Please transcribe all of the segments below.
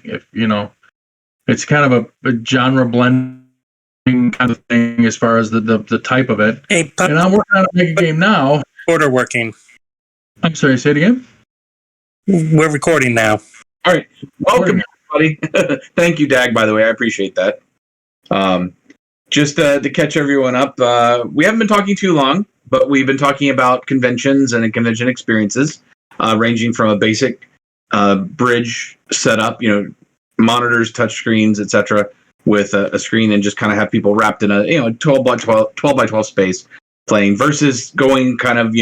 If it's kind of a genre blending kind of thing as far as the type of it. Hey, and I'm working on a mega game now. Recorder working. I'm sorry, say it again. We're recording now. All right. Welcome, everybody. Thank you, Dag, by the way. I appreciate that. Just to catch everyone up, we haven't been talking too long, but we've been talking about conventions and convention experiences, ranging from a basic bridge setup, monitors, touchscreens, etc., with a screen, and just kind of have people wrapped in a 12 by 12 space playing, versus going kind of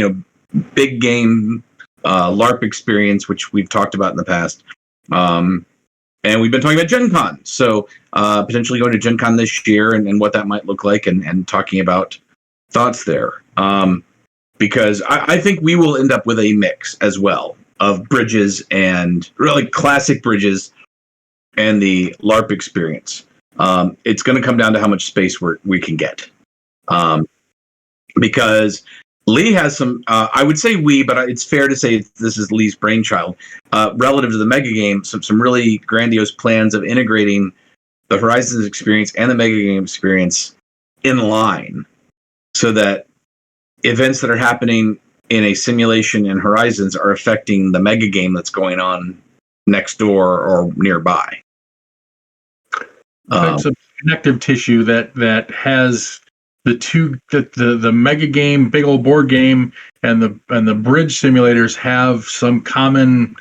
big game LARP experience, which we've talked about in the past. And we've been talking about Gen Con, so potentially going to Gen Con this year and what that might look like, and talking about thoughts there. Because I think we will end up with a mix as well of bridges and really classic bridges and the LARP experience. It's going to come down to how much space we can get. Because Lee has some, I would say but it's fair to say this is Lee's brainchild, relative to the mega game, some really grandiose plans of integrating the Horizons experience and the mega game experience in line, so that events that are happening in a simulation in Horizons are affecting the mega game that's going on next door or nearby. It's a connective tissue that has the mega game, big old board game, and the bridge simulators have some common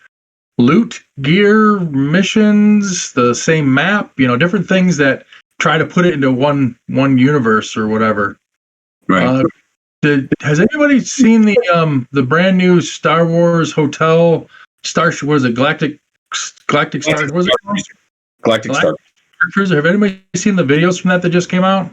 loot, gear, missions, the same map, different things that try to put it into one universe or whatever. Right. Has anybody seen the brand new Star Wars Hotel Starship? Was it Galactic Star? Was it Galactic Star Cruiser? Have anybody seen the videos from that just came out?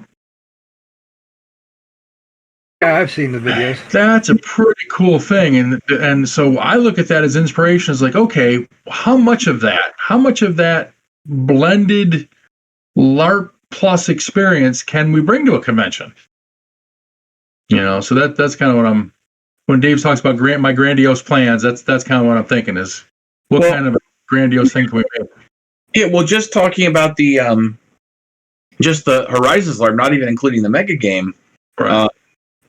Yeah, I've seen the videos. That's a pretty cool thing, and so I look at that as inspiration. It's like, okay, how much of that blended LARP plus experience can we bring to a convention? So that's kind of what when Dave talks about my grandiose plans, that's kind of what I'm thinking is what kind of grandiose thing can we make? Yeah, well, just talking about the just the Horizons LARP, not even including the mega game. Right.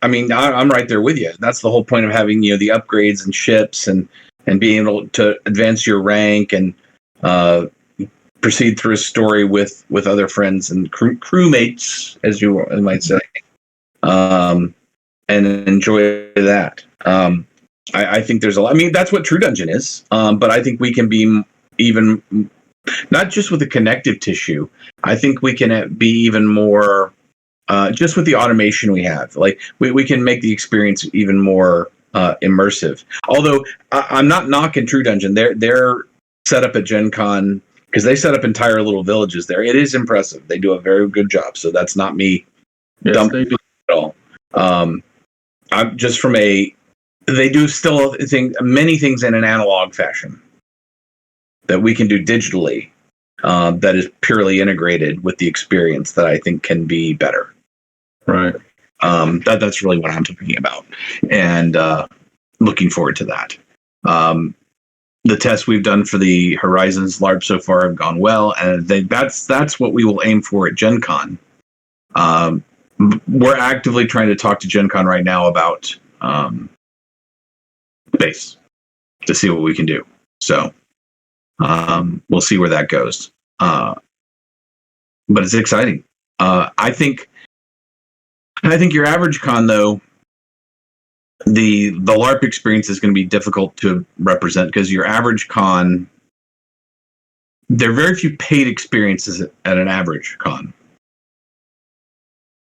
I'm right there with you. That's the whole point of having the upgrades and ships and being able to advance your rank and proceed through a story with other friends and crewmates, as you might say, and enjoy that. I think there's a lot. That's what True Dungeon is. But I think we can be even, not just with the connective tissue. I think we can be even more. Just with the automation we have, like we can make the experience even more immersive. Although I'm not knocking True Dungeon, they're set up at Gen Con because they set up entire little villages there. It is impressive. They do a very good job. So that's not me dumping at all. I'm just they do still many things in an analog fashion that we can do digitally. That is purely integrated with the experience that I think can be better. Right. That's really what I'm talking about, and looking forward to that. The tests we've done for the Horizons LARP so far have gone well, and that's what we will aim for at Gen Con. We're actively trying to talk to Gen Con right now about base to see what we can do. So we'll see where that goes. But it's exciting. I think your average con, though, the LARP experience is going to be difficult to represent because your average con, there are very few paid experiences at an average con.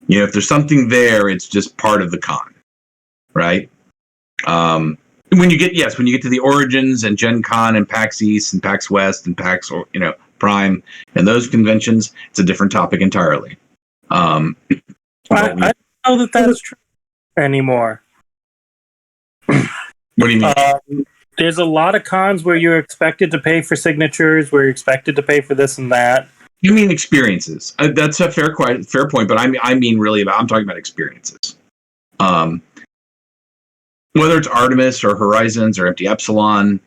If there's something there, it's just part of the con, right? When you get to the Origins and Gen Con and PAX East and PAX West and PAX Prime and those conventions, it's a different topic entirely. I don't know that's true anymore. What do you mean? There's a lot of cons where you're expected to pay for signatures, where you're expected to pay for this and that. You mean experiences? That's a fair point, but I mean really I'm talking about experiences. Whether it's Artemis or Horizons or Empty Epsilon,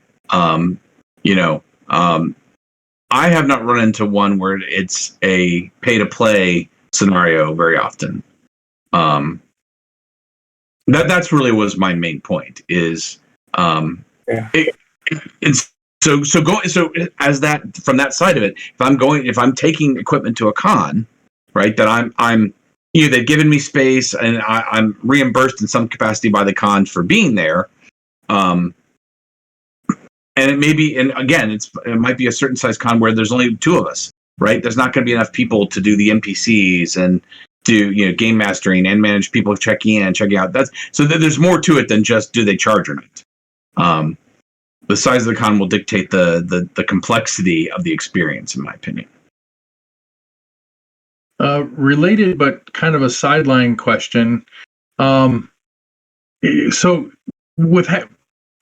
I have not run into one where it's a pay to play scenario very often. That's really was my main point is it's so as that from that side of it, if I'm taking equipment to a con, right, that I'm they've given me space and I'm reimbursed in some capacity by the con for being there. And it may be, and again, it might be a certain size con where there's only 2 of us, right? There's not going to be enough people to do the NPCs and do game mastering and manage people checking in and checking out. There's more to it than just do they charge or not. The size of the con will dictate the complexity of the experience, in my opinion. Related, but kind of a sideline question. So with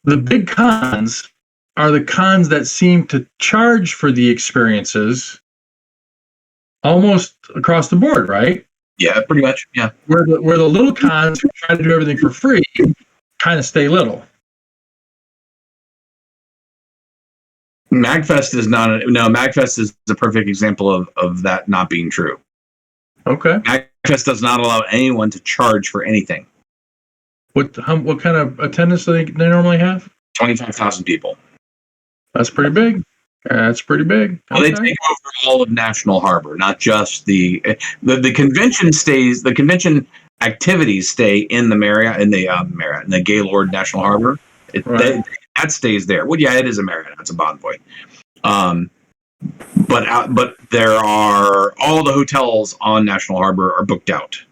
the big cons are the cons that seem to charge for the experiences almost across the board, right? Yeah, pretty much. Yeah. Where the little cons who try to do everything for free kind of stay little. MagFest is not. MagFest is the perfect example of that not being true. Okay. MagFest does not allow anyone to charge for anything. What kind of attendance do they normally have? 25,000 people. That's pretty big. That's pretty big. Well, they take over all of National Harbor, not just the convention stays. The convention activities stay in the Marriott, in the Gaylord National Harbor. That stays there. Well, yeah, it is a Marriott. It's a Bonvoy. But there are all the hotels on National Harbor are booked out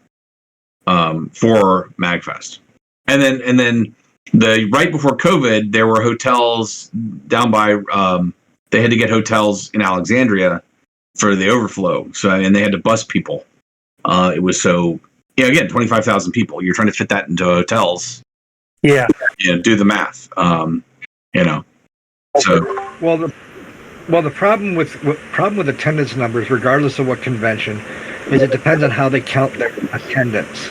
for MagFest, and then the right before COVID, there were hotels down by. They had to get hotels in Alexandria for the overflow. And they had to bus people. It was again, 25,000 people. You're trying to fit that into hotels. Yeah. Do the math. So. Well, the problem with attendance numbers, regardless of what convention, is it depends on how they count their attendance.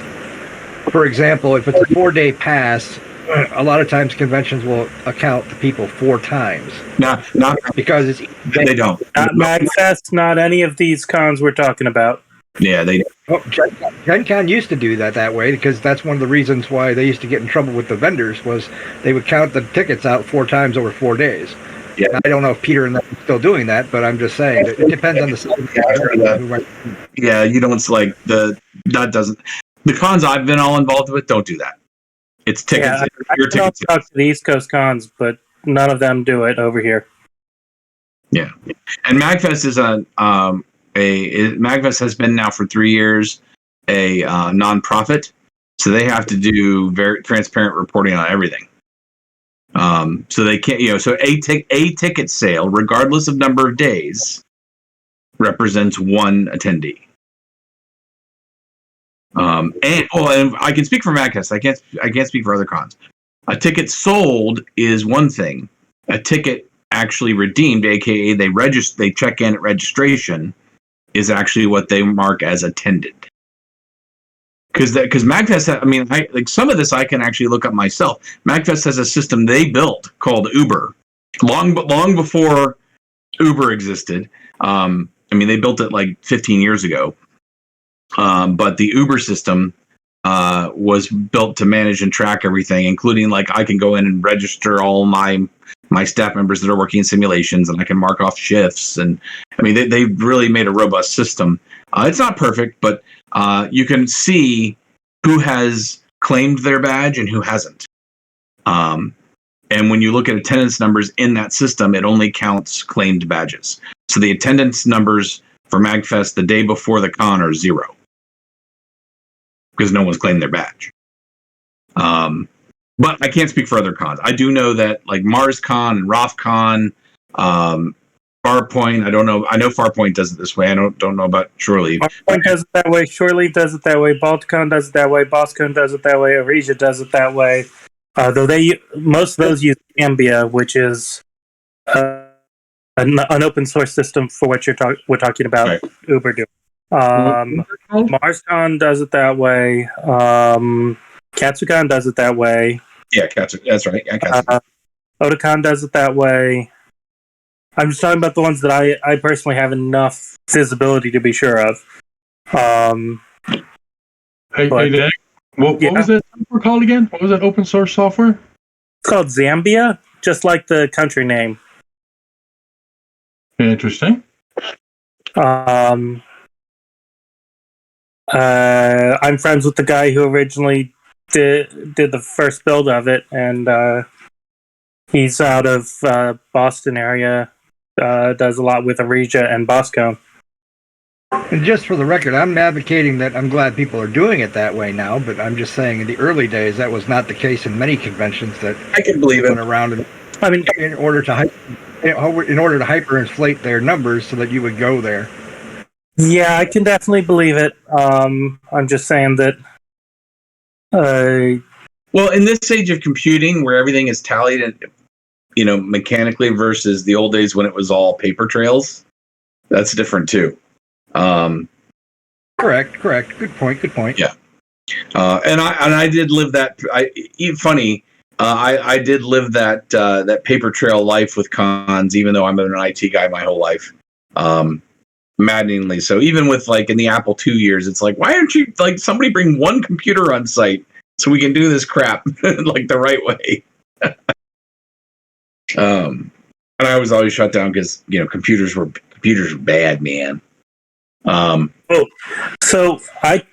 For example, if it's a 4-day pass, a lot of times conventions will account the people 4 times. Not because they don't. Not MagFest, not any of these cons we're talking about. Yeah, they. Oh, Gen Con used to do that way because that's one of the reasons why they used to get in trouble with the vendors was they would count the tickets out 4 times over 4 days. Yeah. Now, I don't know if Peter and them are still doing that, but I'm just saying it depends on the size of the Yeah, you don't like that doesn't. The cons I've been all involved with don't do that. It's tickets. Yeah, I don't talk to the East Coast cons, but none of them do it over here. Yeah, and MagFest is MagFest has been now for 3 years a nonprofit, so they have to do very transparent reporting on everything. So they can't, so a ticket sale, regardless of number of days, represents 1 attendee. And I can speak for MagFest. I can't speak for other cons. A ticket sold is one thing. A ticket actually redeemed, aka they check in at registration, is actually what they mark as attended. Because MagFest, some of this I can actually look up myself. MagFest has a system they built called Uber, long before Uber existed. They built it like 15 years ago. But the Uber system was built to manage and track everything, including I can go in and register all my staff members that are working in simulations, and I can mark off shifts. And they really made a robust system. It's not perfect, but you can see who has claimed their badge and who hasn't. And when you look at attendance numbers in that system, it only counts claimed badges. So the attendance numbers for MagFest the day before the con are 0. Because no one's claimed their badge. But I can't speak for other cons. I do know that MarsCon and RothCon, Farpoint, I don't know. I know Farpoint does it this way. I don't know about Shore Leave. Farpoint does it that way. Shore Leave does it that way. Balticon does it that way. BossCon does it that way. Aresia does it that way. Though most of those use Ambia, which is an open source system for what we're talking about. Right. Uber doing. MarsCon does it that way. KatsuCon does it that way. Yeah, that's right. Yeah, Otakon does it that way. I'm just talking about the ones that I personally have enough visibility to be sure of. Hey, But- Dan, what Yeah. was that software called again? What was that open source software? It's called Zambia, just like the country name. Interesting. I'm friends with the guy who originally did the first build of it, and he's out of Boston area. Does a lot with Arija and Boscone. And just for the record, I'm advocating that I'm glad people are doing it that way now, but I'm just saying in the early days that was not the case in many conventions that I can believe went it. around and I mean, in order to hyperinflate their numbers so that you would go there. yeah, I can definitely believe it. I'm just saying that. Well, in this age of computing, where everything is tallied and mechanically versus the old days when it was all paper trails, that's different too. Correct. Good point. Yeah. And I did live that. I did live that paper trail life with cons, even though I'm an IT guy my whole life. Maddeningly so. Even with in the Apple II years, it's like, why aren't you somebody bring one computer on site so we can do this crap the right way? And I was always shut down because computers were bad, man. So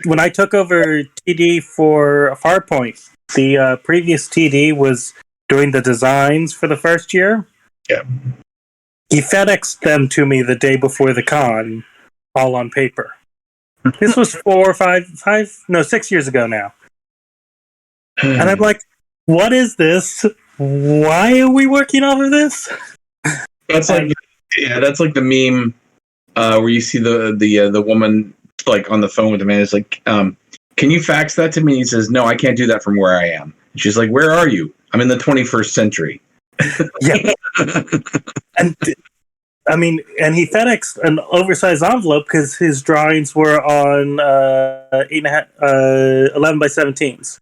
when I took over TD for Farpoint, the previous TD was doing the designs for the first year. Yeah. He FedExed them to me the day before the con, all on paper. This was 6 years ago now. And I'm like, what is this? Why are we working off of this? That's that's like the meme where you see the woman on the phone with the man. It's like, can you fax that to me? And he says, no, I can't do that from where I am. And she's like, where are you? I'm in the 21st century. Yeah. And he FedExed an oversized envelope because his drawings were on 11 by 17s.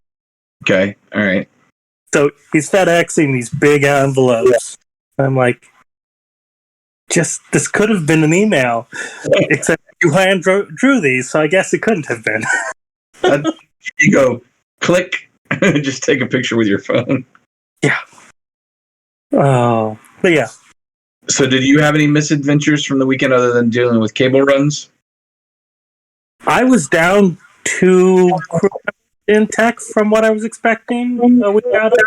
Okay, all right. So he's FedExing these big envelopes. I'm like, this could have been an email, except you hand drew these, so I guess it couldn't have been. You go click, just take a picture with your phone. Yeah. Oh, but yeah. So, did you have any misadventures from the weekend other than dealing with cable runs? I was down 2 crew in tech from what I was expecting a week out of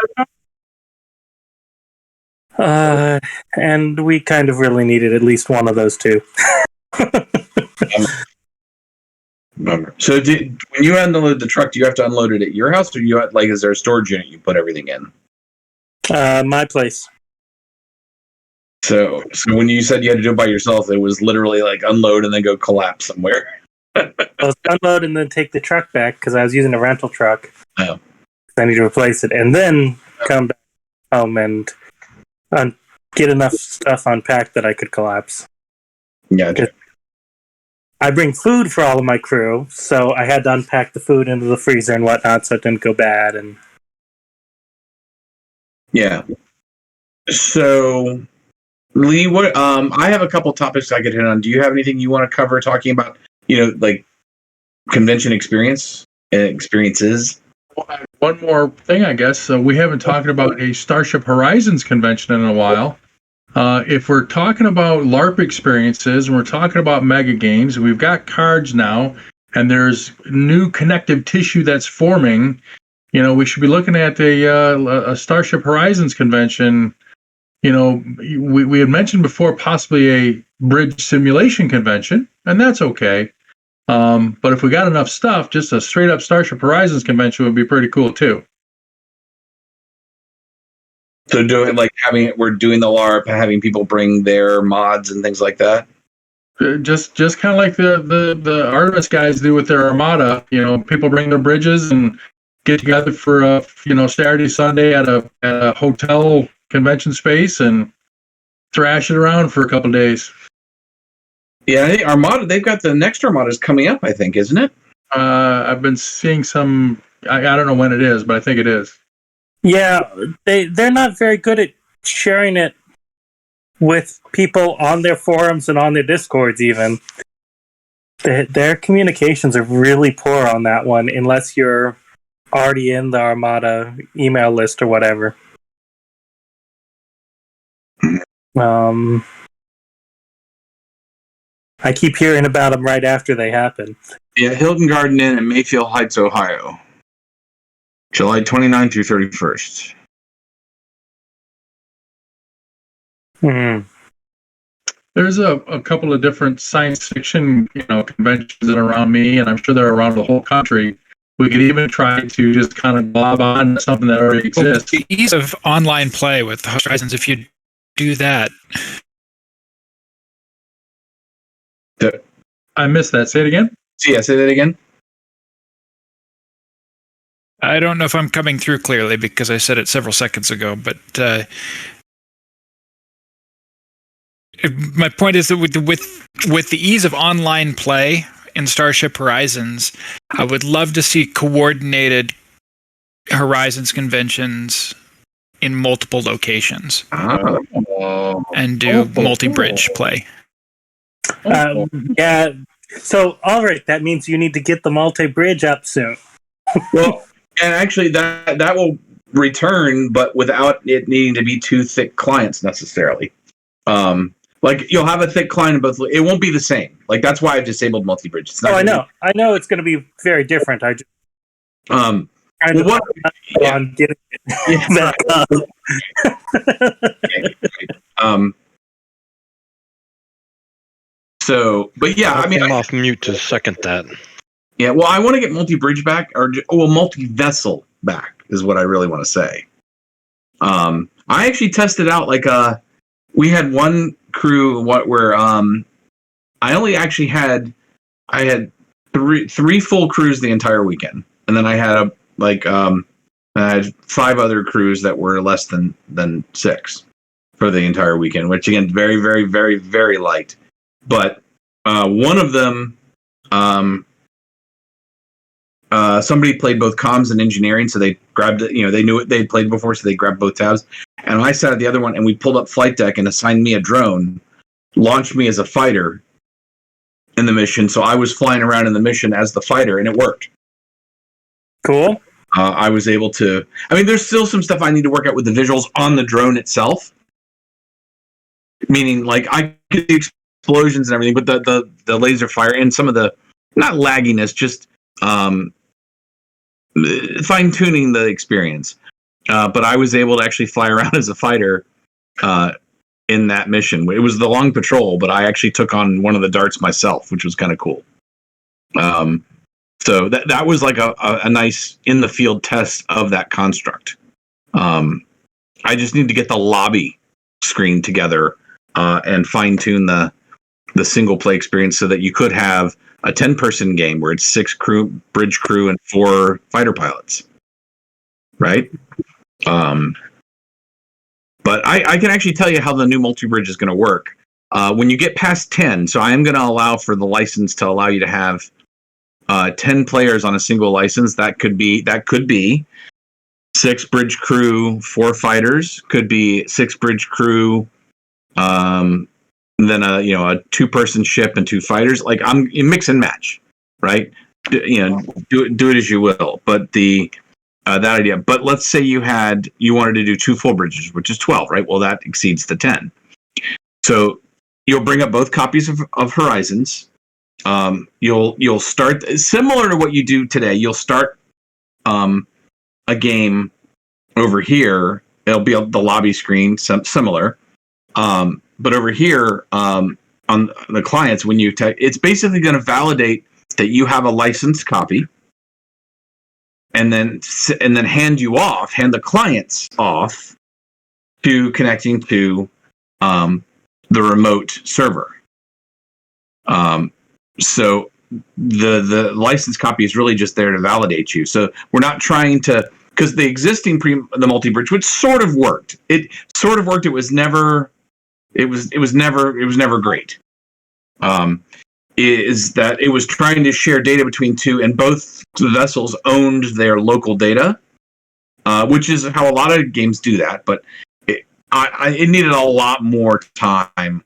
and we kind of really needed at least one of those two. So, when you unload the truck, do you have to unload it at your house, or is there a storage unit you put everything in? My place. So when you said you had to do it by yourself, it was literally unload and then go collapse somewhere. I was unload and then take the truck back because I was using a rental truck. Oh. I need to replace it and then come back home and get enough stuff unpacked that I could collapse. Yeah. I bring food for all of my crew, so I had to unpack the food into the freezer and whatnot so it didn't go bad. And yeah. So, Lee, what? I have a couple topics I could hit on. Do you have anything you want to cover talking about? Convention experiences. One more thing, I guess. So we haven't talked about a Starship Horizons convention in a while. If we're talking about LARP experiences and we're talking about mega games, we've got cards now, and there's new connective tissue that's forming. We should be looking at a Starship Horizons convention. We had mentioned before possibly a bridge simulation convention, and that's okay. But if we got enough stuff, just a straight up Starship Horizons convention would be pretty cool too. So we're doing the LARP, having people bring their mods and things like that. Just kind of like the Artemis guys do with their Armada. People bring their bridges and get together for Saturday, Sunday at a hotel convention space and thrash it around for a couple of days. Yeah, I think Armada. They've got the next Armadas coming up. I think, isn't it? I've been seeing some. I don't know when it is, but I think it is. yeah, they're not very good at sharing it with people on their forums and on their discords even. Their communications are really poor on that one, unless you're already in the Armada email list or whatever. I keep hearing about them right after they happen. Yeah, Hilton Garden Inn in Mayfield Heights, Ohio. July 29th through 31st. There's a couple of different science fiction, conventions that are around me, and I'm sure they're around the whole country. We could even try to just kind of glob on to something that already exists. The ease of online play with Horizons, if you do that. I missed that. Say it again. Yeah, say that again. I don't know if I'm coming through clearly because I said it several seconds ago, but my point is that with the ease of online play in Starship Horizons, I would love to see coordinated Horizons conventions in multiple locations and do multi-bridge play. Yeah. So, all right, that means you need to get the multi-bridge up soon. Well, and actually, that will return, but without it needing to be two thick clients necessarily. Like you'll have a thick client in both. It won't be the same. Like that's why I've disabled multi-bridge. It's not I know. I know it's going to be very different. I just on getting it back up. So, but yeah, I mean, I'm off mute to second that. Yeah, well, I want to get multi-bridge back, or multi-vessel back is what I really want to say. I actually tested out we had one crew where I only actually had three full crews the entire weekend, and then I had I had 5 other crews that were less than 6 for the entire weekend, which again very very very very light. But one of them, somebody played both comms and engineering, so they grabbed it. They knew it; they'd played before, so they grabbed both tabs. And I sat at the other one, and we pulled up flight deck and assigned me a drone, launched me as a fighter in the mission. So I was flying around in the mission as the fighter, and it worked. Cool. I was able to. I mean, there's still some stuff I need to work out with the visuals on the drone itself. Meaning, I could do explosions and everything, but the laser fire and some of the not lagginess, just fine tuning the experience. But I was able to actually fly around as a fighter in that mission. It was the long patrol, but I actually took on one of the darts myself, which was kind of cool. So that was like a nice in the field test of that construct. I just need to get the lobby screen together and fine tune the single play experience so that you could have a 10-person game where it's 6 bridge crew and 4 fighter pilots, right? But I can actually tell you how the new multi-bridge is going to work. When you get past 10, so I am going to allow for the license to allow you to have 10 players on a single license. That could be 6 bridge crew, 4 fighters. Could be 6 bridge crew, then a 2-person ship and 2 fighters. Like you mix and match, right? Do it as you will. But that idea. But let's say you wanted to do 2 full bridges, which is 12, right? Well, that exceeds the 10. So you'll bring up both copies of Horizons. You'll start similar to what you do today. You'll start a game over here. It'll be the lobby screen, similar. But over here on the clients, when it's basically going to validate that you have a licensed copy. And then hand the clients off to connecting to the remote server. So the license copy is really just there to validate you. So we're not trying to, because the existing the multi-bridge, which sort of worked. It sort of worked. It was never great. Is that it was trying to share data between 2, and both the vessels owned their local data, which is how a lot of games do that. But it needed a lot more time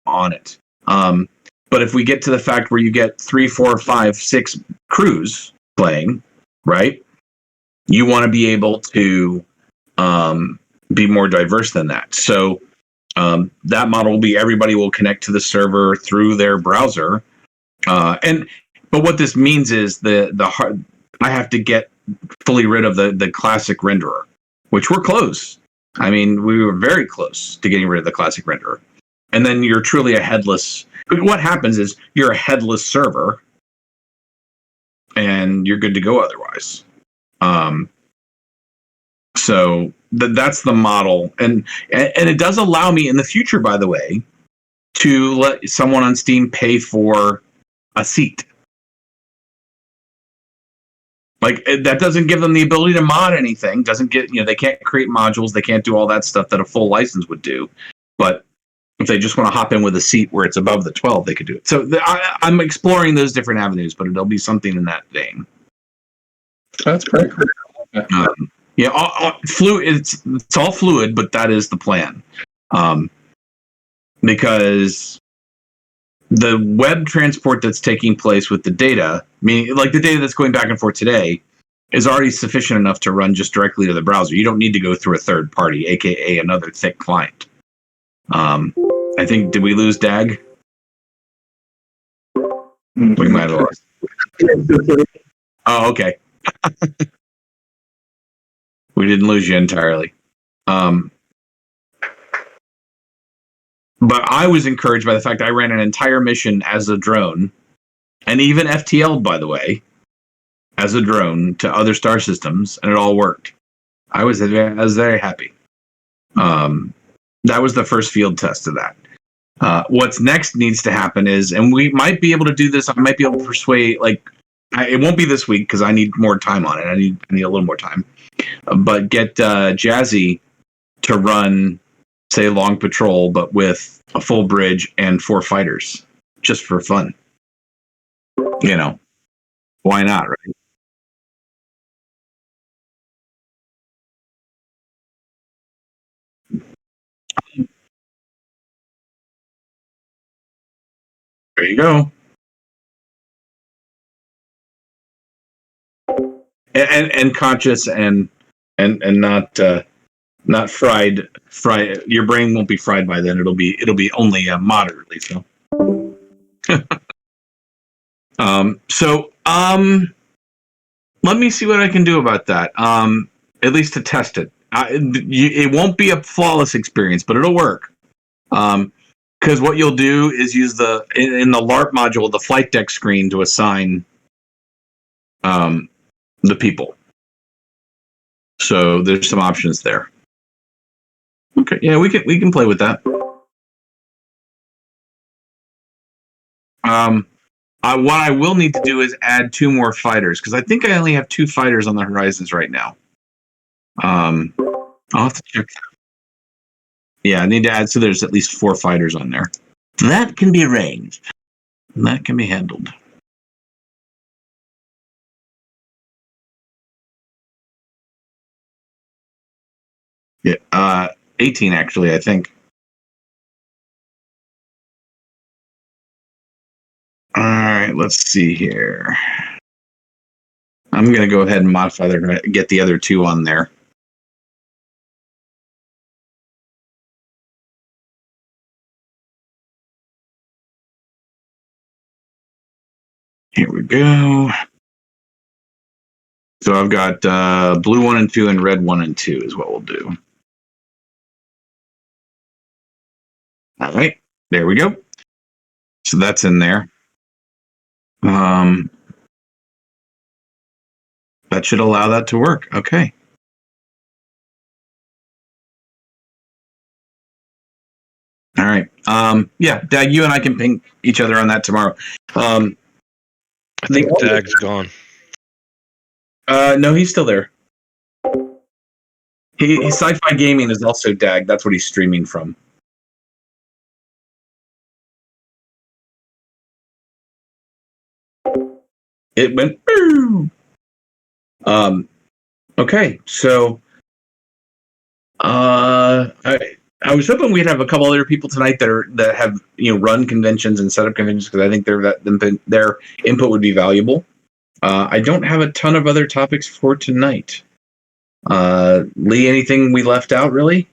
on it. But if we get to the fact where you get 3, 4, 5, 6 crews playing, right? You want to be able to be more diverse than that. So that model will be everybody will connect to the server through their browser, but what this means is I have to get fully rid of the classic renderer, which we're close. I mean, we were very close to getting rid of the classic renderer, and then you're truly a headless. What happens is you're a headless server, and you're good to go otherwise. So that's the model, and it does allow me in the future, by the way, to let someone on Steam pay for a seat. Like that doesn't give them the ability to mod anything. Doesn't get they can't create modules. They can't do all that stuff that a full license would do. But if they just want to hop in with a seat where it's above the 12, they could do it. So I'm exploring those different avenues, but it'll be something in that vein. That's pretty cool. Fluid. It's all fluid, but that is the plan. Because the web transport that's taking place with the data, meaning like the data that's going back and forth today, is already sufficient enough to run just directly to the browser. You don't need to go through a third party, aka another thick client. I think, did we lose Dag? We might have lost. Oh, okay. We didn't lose you entirely. But I was encouraged by the fact I ran an entire mission as a drone, and even FTL, by the way, as a drone to other star systems, and it all worked. I was very happy. That was the first field test of that. What's next needs to happen is, and we might be able to do this. I might be able to persuade. It won't be this week because I need more time on it. I need a little more time. But get Jazzy to run, say, long patrol, but with a full bridge and 4 fighters, just for fun. Why not, right? There you go. And conscious and not fried. Your brain won't be fried by then. It'll be only moderately so. Let me see what I can do about that. At least to test it. It won't be a flawless experience, but it'll work. Because what you'll do is use in the LARP module, the flight deck screen to assign the people. So there's some options there. Okay, yeah, we can play with that. What I will need to do is add 2 more fighters, because I think I only have 2 fighters on the horizons right now. I'll have to check that. Yeah, I need to add, so there's at least 4 fighters on there. That can be arranged. That can be handled. Yeah, 18 actually, I think. All right, let's see here. I'm going to go ahead and modify get the other 2 on there. Here we go. So I've got blue 1 and 2 and red 1 and 2 is what we'll do. All right, there we go. So that's in there. That should allow that to work. Okay. All right. Yeah, Dag, you and I can ping each other on that tomorrow. I think Dag's gone. No, he's still there. Sci-Fi Gaming is also Dag. That's what he's streaming from. It went. Okay, so I was hoping we'd have a couple other people tonight that have run conventions and set up conventions, because I think their input would be valuable. I don't have a ton of other topics for tonight. Lee, anything we left out really?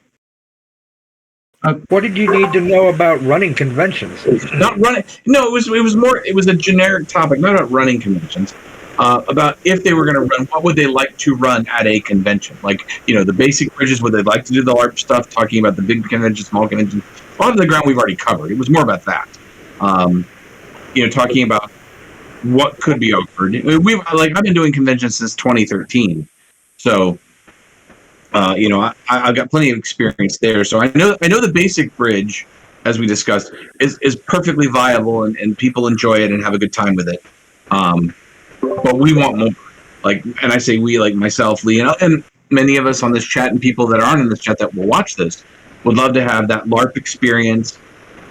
What did you need to know about running conventions? Not running. No, it was a generic topic, not about running conventions. About if they were going to run, what would they like to run at a convention? Like, the basic bridges, would they like to do the LARP stuff, talking about the big conventions, small conventions. A lot of the ground we've already covered. It was more about that. Talking about what could be offered. I've been doing conventions since 2013, so I've got plenty of experience there. So I know the basic bridge, as we discussed, is perfectly viable, and people enjoy it and have a good time with it. But we want more. And I say we, like myself, Lee, and many of us on this chat, and people that aren't in this chat that will watch this, would love to have that LARP experience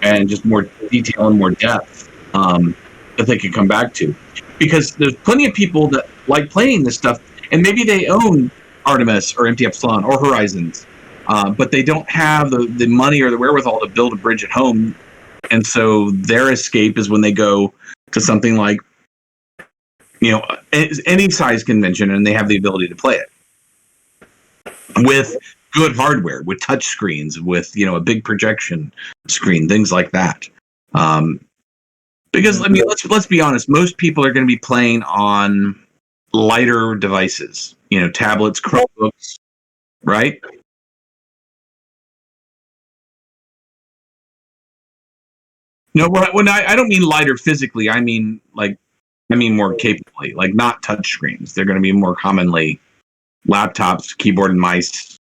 and just more detail and more depth that they can come back to. Because there's plenty of people that like playing this stuff, and maybe they own Artemis or MT Epsilon or Horizons, but they don't have the money or the wherewithal to build a bridge at home. And so their escape is when they go to something like, any size convention, and they have the ability to play it with good hardware, with touch screens, with a big projection screen, things like that. Because let's be honest, most people are going to be playing on lighter devices, tablets, Chromebooks, right? No, when I don't mean lighter physically, I mean more capably, like not touch screens. They're going to be more commonly laptops, keyboard and mice.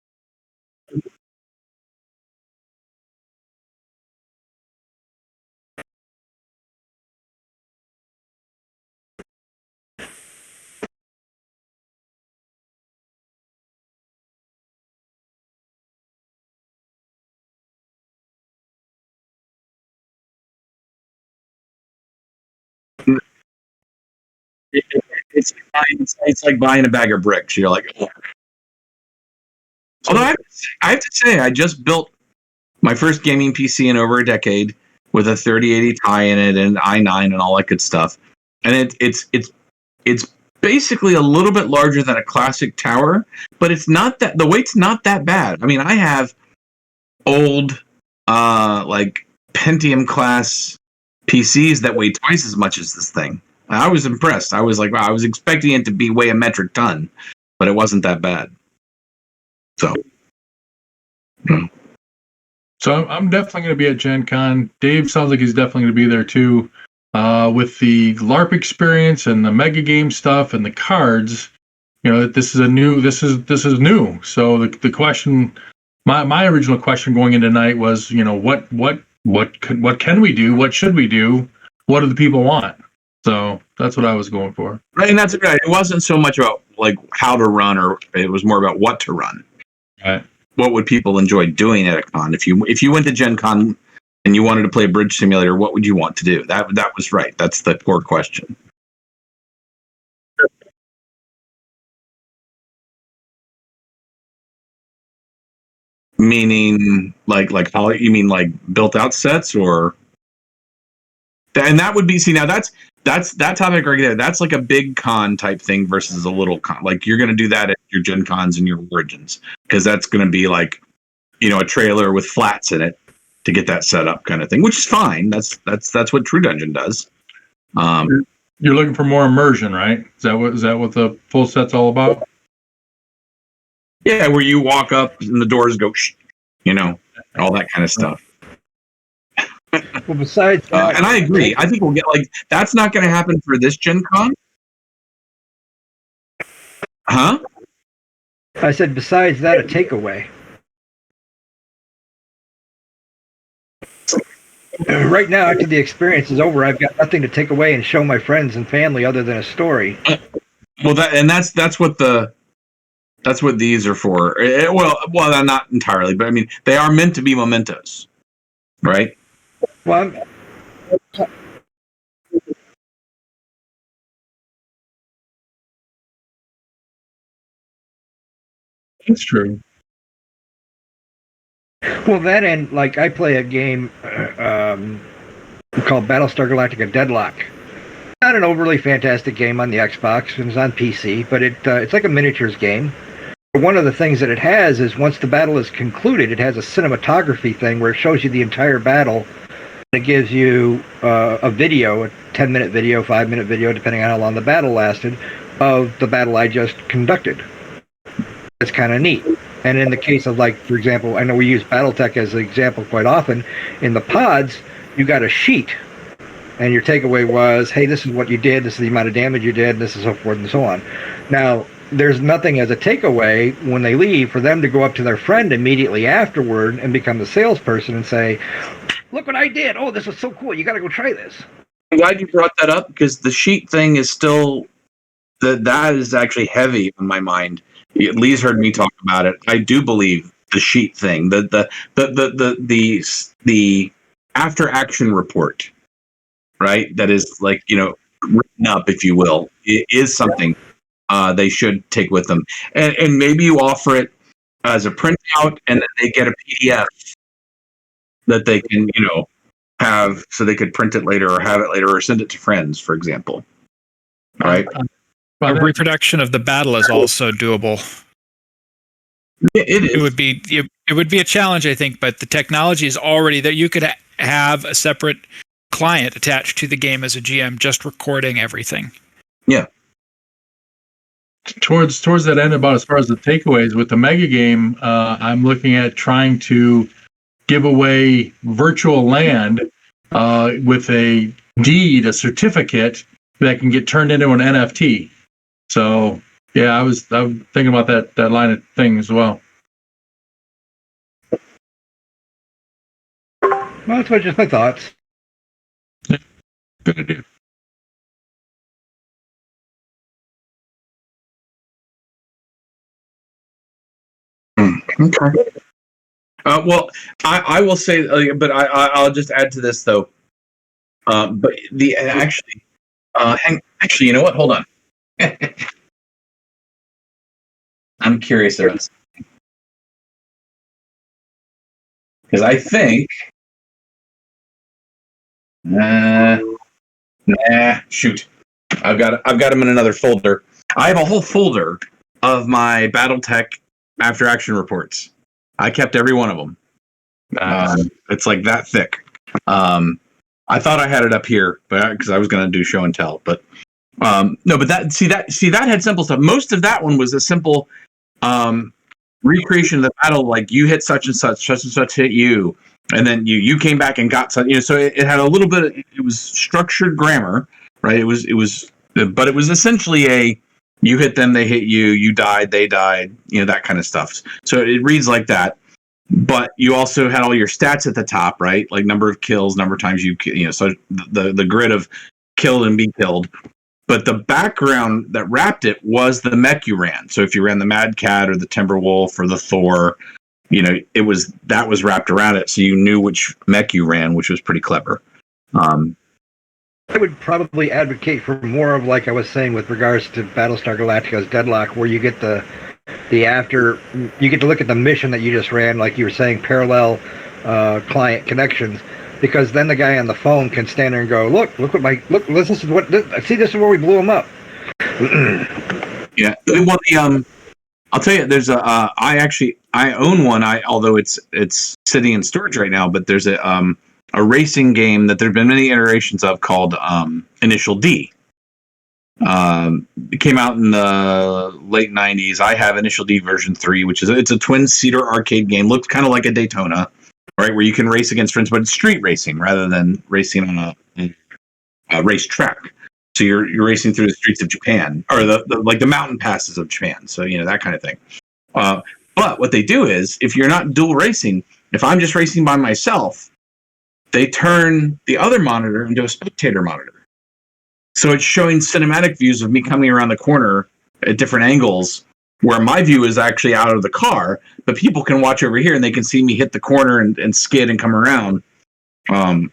It's like buying a bag of bricks. You're like, oh. Although I have to say, I just built my first gaming PC in over a decade with a 3080 Ti in it and i9 and all that good stuff, and it's basically a little bit larger than a classic tower, but it's not that the weight's not that bad. I mean, I have old like Pentium class PCs that weigh twice as much as this thing. I was impressed. I was like, wow, I was expecting it to weigh a metric ton, but it wasn't that bad. So, So I'm definitely going to be at Gen Con. Dave sounds like he's definitely going to be there too. With the LARP experience and the mega game stuff and the cards, this is new. So the question, my original question going into tonight was, what can we do? What should we do? What do the people want? So that's what I was going for. Right, and that's right. It wasn't so much about like how to run, or it was more about what to run. Right. What would people enjoy doing at a con? If you went to Gen Con and you wanted to play a bridge simulator, what would you want to do? That was right. That's the core question. Meaning, like how you mean, like built out sets, or? And that would be, see, now that's that topic right there. That's like a big con type thing versus a little con. Like you're going to do that at your Gen Cons and your Origins, because that's going to be like, a trailer with flats in it to get that set up, kind of thing, which is fine. That's what True Dungeon does. You're looking for more immersion, right? Is that what the full set's all about? Yeah, where you walk up and the doors go, all that kind of stuff. Well, besides that, and I agree. I think we'll get that's not going to happen for this Gen Con. Huh? I said, besides that, a takeaway. Right now, after the experience is over, I've got nothing to take away and show my friends and family other than a story. Well, that's what these are for. Well, not entirely, but I mean, they are meant to be mementos, right? Well, That's true. Well, that and like I play a game called Battlestar Galactica Deadlock. Not an overly fantastic game on the Xbox, and it's on PC, but it's like a miniatures game. One of the things that it has is once the battle is concluded, it has a cinematography thing where it shows you the entire battle. It gives you a video, a 10-minute video, 5-minute video, depending on how long the battle lasted, of the battle I just conducted. It's kind of neat. And in the case of, like, for example, I know we use BattleTech as an example quite often. In the pods, you got a sheet, and your takeaway was, hey, this is what you did, this is the amount of damage you did, this is so forth and so on. Now, there's nothing as a takeaway when they leave for them to go up to their friend immediately afterward and become the salesperson and say, look what I did. Oh, this was so cool. You got to go try this. I'm glad you brought that up because the sheet thing is still that is actually heavy in my mind. Lee's heard me talk about it. I do believe the sheet thing, the after action report, right? That is like, written up, if you will, it is something they should take with them, and maybe you offer it as a printout, and then they get a PDF that they can, have, so they could print it later or have it later or send it to friends, for example. Right. A reproduction of the battle is also doable. It is. It would be a challenge, I think, but the technology is already there. You could have a separate client attached to the game as a GM, just recording everything. Yeah. Towards that end, about as far as the takeaways with the mega game, I'm looking at trying to give away virtual land with a deed, a certificate that can get turned into an NFT. So yeah, I'm thinking about that line of thing as well. Well, that's just my thoughts. Good idea. Okay. Well, I will say, but I'll just add to this though. But actually, you know what? Hold on. I'm curious about this because I think. Shoot. I've got them in another folder. I have a whole folder of my BattleTech after action reports. I kept every one of them. It's like that thick. I thought I had it up here, but because I was going to do show and tell, but no. But that had simple stuff. Most of that one was a simple recreation of the battle. Like you hit such and such hit you, and then you came back and got such. So it had a little bit. It was structured grammar, right? It was, but it was essentially you hit them, they hit you, you died, they died, that kind of stuff. So it reads like that. But you also had all your stats at the top, right? Like number of kills, number of times so the grid of killed and be killed. But the background that wrapped it was the mech you ran. So if you ran the Mad Cat or the Timberwolf or the Thor, that was wrapped around it. So you knew which mech you ran, which was pretty clever. I would probably advocate for more of, like I was saying, with regards to Battlestar Galactica's Deadlock, where you get you get to look at the mission that you just ran, like you were saying, parallel client connections, because then the guy on the phone can stand there and go, look this is where we blew him up. Yeah. Well, I'll tell you, there's I own one. Although it's sitting in storage right now, but there's a racing game that there've been many iterations of called Initial D. It came out in the late 90s. I have Initial D version 3, which is it's a twin-seater arcade game. Looks kind of like a Daytona, right, where you can race against friends, but it's street racing rather than racing on a race track. So you're racing through the streets of Japan, or the mountain passes of Japan. So that kind of thing. But what they do is, if you're not dual racing, if I'm just racing by myself, they turn the other monitor into a spectator monitor. So it's showing cinematic views of me coming around the corner at different angles, where my view is actually out of the car, but people can watch over here and they can see me hit the corner and skid and come around. And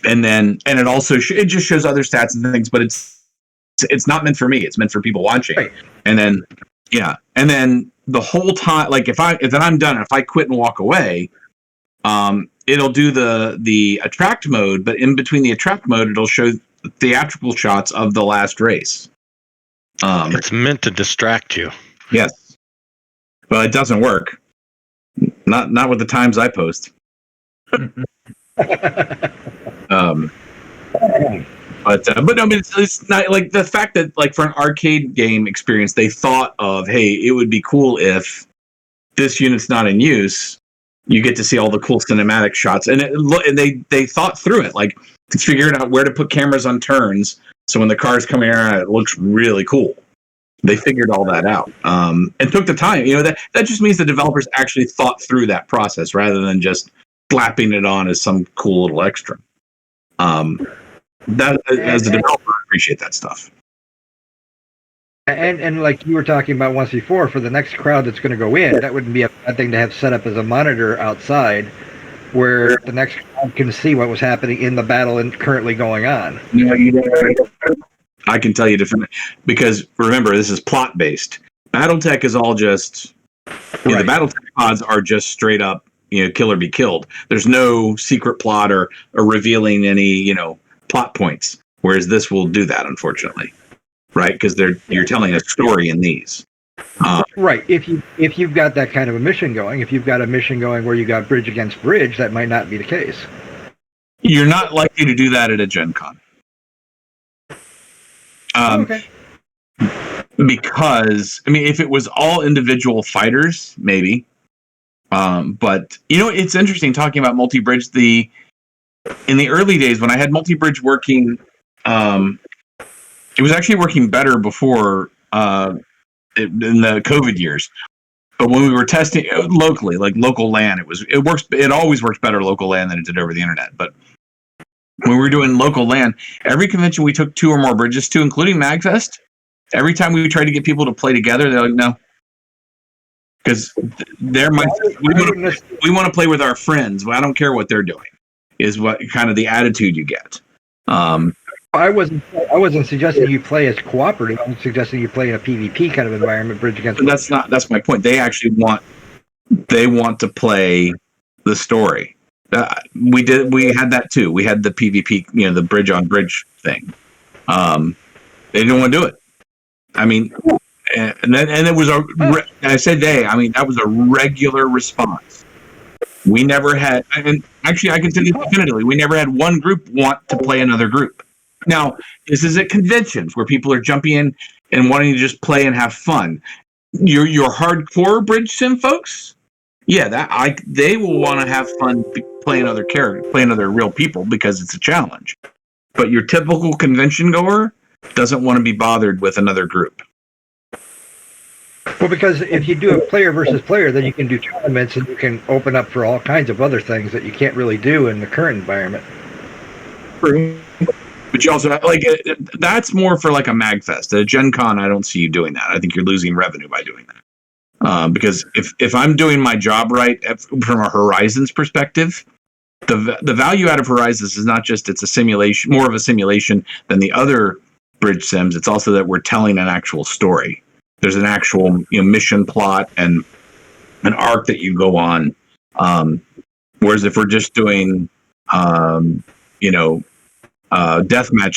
it also it just shows other stats and things, but it's not meant for me. It's meant for people watching. Right. And then Yeah, and then the whole time, like if I'm done, if I quit and walk away, it'll do the attract mode, but in between the attract mode, it'll show theatrical shots of the last race. It's meant to distract you. Yes, well, it doesn't work. Not with the times I post. But no, I mean, it's not like the fact that like for an arcade game experience, they thought of, hey, it would be cool if this unit's not in use. You get to see all the cool cinematic shots, and they thought through it, like figured out where to put cameras on turns, so when the car's coming around, it looks really cool. They figured all that out, and took the time. That just means the developers actually thought through that process rather than just slapping it on as some cool little extra. That as a developer, I appreciate that stuff. And like you were talking about once before, for the next crowd that's going to go in, that wouldn't be a bad thing to have set up as a monitor outside, where the next crowd can see what was happening in the battle and currently going on. I can tell you definitely, because remember, this is plot based. BattleTech is all just the BattleTech pods are just straight up kill or be killed. There's no secret plot or revealing any plot points. Whereas this will do that, unfortunately, right? Because you're telling a story in these. Right. If you've got that kind of a mission going, if you've got a mission going where you got bridge against bridge, that might not be the case. You're not likely to do that at a Gen Con. Okay. Because if it was all individual fighters, maybe. But it's interesting talking about multi-bridge. In the early days when I had multi-bridge working, it was actually working better before in the COVID years. But when we were testing locally, like local LAN, it always works better local LAN than it did over the internet. But when we were doing local LAN, every convention we took 2 or more bridges to, including MagFest, every time we tried to get people to play together, they're like, no. Because we want to play with our friends. Well, I don't care what they're doing. Is what kind of the attitude you get. I wasn't suggesting you play as cooperative. I'm suggesting you play in a PvP kind of environment, bridge against. That's my point. They actually want to play the story. We had that too. We had the PvP, the bridge on bridge thing. They didn't want to do it. I mean, and it was I said that was a regular response. We never had, and actually I can tell you definitively, we never had one group want to play another group. Now, this is at conventions where people are jumping in and wanting to just play and have fun. Your hardcore bridge sim folks, they will want to have fun playing other characters, playing other real people because it's a challenge. But your typical convention goer doesn't want to be bothered with another group. Well, because if you do a player versus player, then you can do tournaments and you can open up for all kinds of other things that you can't really do in the current environment. True. But you also that's more for like a MagFest. At a Gen Con, I don't see you doing that. I think you're losing revenue by doing that. Because if I'm doing my job right from a Horizons perspective, the value out of Horizons is not just it's a simulation, more of a simulation than the other bridge sims. It's also that we're telling an actual story. There's an actual mission plot and an arc that you go on. Whereas if we're just doing deathmatch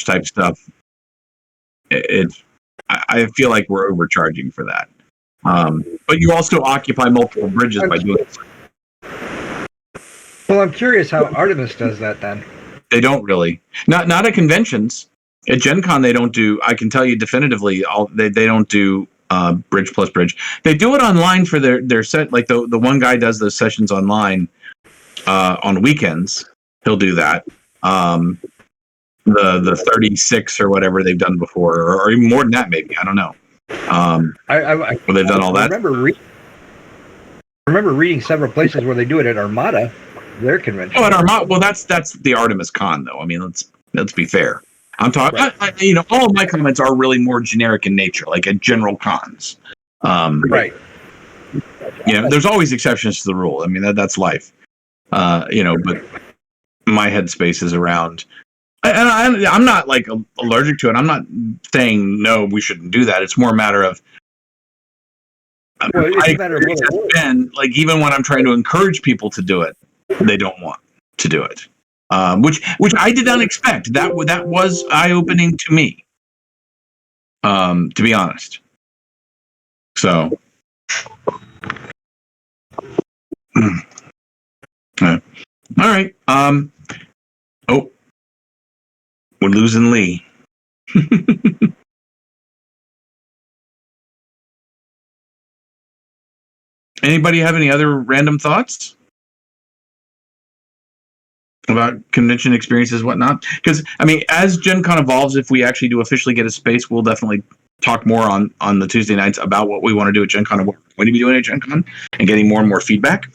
type stuff, I feel like we're overcharging for that. But you also occupy multiple bridges by doing it. Well, I'm curious how Artemis does that then. They don't really. Not at conventions. At Gen Con, they don't do. I can tell you definitively, they don't do bridge plus bridge. They do it online for their set. Like the one guy does those sessions online on weekends. He'll do that. The 36 or whatever they've done before, or even more than that, maybe. I don't know. They've done all that. I remember reading several places where they do it at Armada, their convention. Oh, at Armada. Well, that's the Artemis Con, though. I mean, let's be fair. I'm talking. Right. All of my comments are really more generic in nature, like at general cons. Right. There's always exceptions to the rule. I mean, that's life. But my headspace is around, and I'm not like allergic to it. I'm not saying no, we shouldn't do that. It's more a matter of Well, it's my a matter of what experience it has was. been, like, even when I'm trying to encourage people to do it, they don't want to do it. Which I did not expect. That was eye opening to me. To be honest. So. All right. Oh, we're losing Lee. Anybody have any other random thoughts about convention experiences, whatnot? Because I mean, as Gen Con evolves, if we actually do officially get a space, we'll definitely talk more on the Tuesday nights about what we want to do at Gen Con and what we're going to be doing at Gen Con and getting more and more feedback.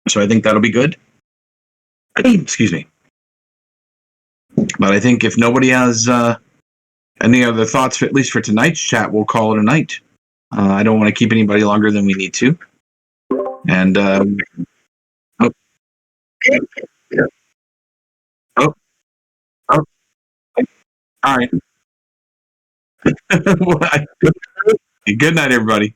So I think that'll be good. Excuse me. But I think if nobody has any other thoughts, at least for tonight's chat, we'll call it a night. I don't want to keep anybody longer than we need to. And oh, oh, all right. Good night, everybody.